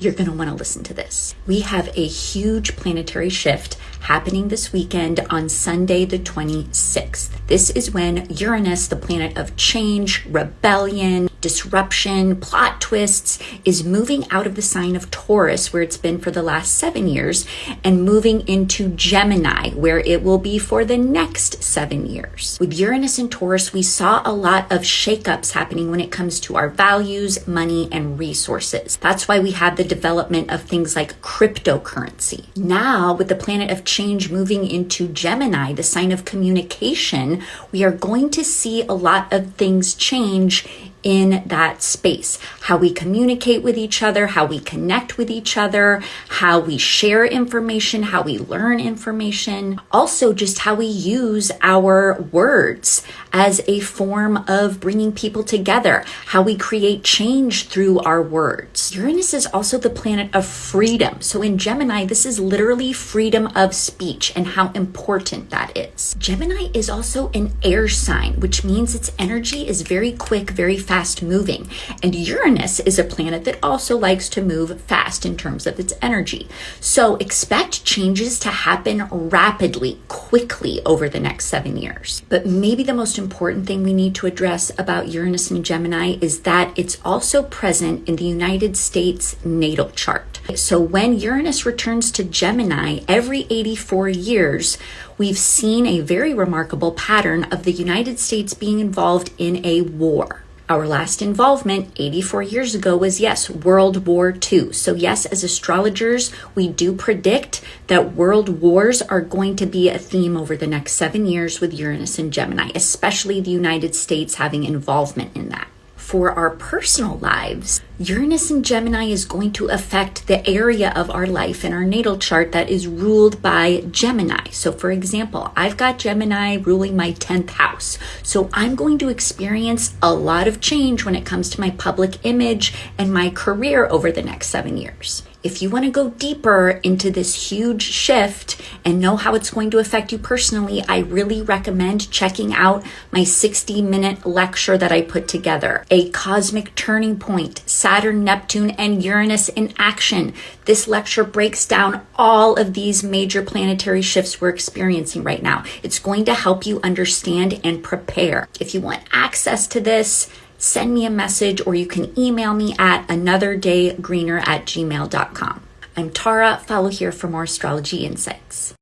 You're going to want to listen to this. We have a huge planetary shift happening this weekend on Sunday, the 26th. This is when Uranus, the planet of change, rebellion, disruption, plot twists, is moving out of the sign of Taurus, where it's been for the last 7 years, and moving into Gemini, where it will be for the next 7 years. With Uranus and Taurus, we saw a lot of shakeups happening when it comes to our values, money, and resources. That's why we had the development of things like cryptocurrency. Now, with the planet of change moving into Gemini, the sign of communication, we are going to see a lot of things change in that space. How we communicate with each other, how we connect with each other, how we share information, how we learn information. Also, just how we use our words as a form of bringing people together, how we create change through our words. Uranus is also the planet of freedom. So in Gemini, this is literally freedom of speech and how important that is. Gemini is also an air sign, which means its energy is very quick, very fast moving. And Uranus is a planet that also likes to move fast in terms of its energy. So expect changes to happen rapidly, quickly over the next 7 years. But maybe the most important thing we need to address about Uranus and Gemini is that it's also present in the United States natal chart. So when Uranus returns to Gemini every 84 years, we've seen a very remarkable pattern of the United States being involved in a war. Our last involvement 84 years ago was, yes, World War II. So yes, as astrologers, we do predict that world wars are going to be a theme over the next 7 years with Uranus and Gemini, especially the United States having involvement in that. For our personal lives, Uranus and Gemini is going to affect the area of our life in our natal chart that is ruled by Gemini. So for example, I've got Gemini ruling my 10th house. So I'm going to experience a lot of change when it comes to my public image and my career over the next 7 years. If you want to go deeper into this huge shift and know how it's going to affect you personally, I really recommend checking out my 60-minute lecture that I put together, A Cosmic Turning Point, Saturn, Neptune, and Uranus in Action. This lecture breaks down all of these major planetary shifts we're experiencing right now. It's going to help you understand and prepare. If you want access to this, send me a message or you can email me at anotherDayGreener@gmail.com. I'm Tara. Follow here for more astrology insights.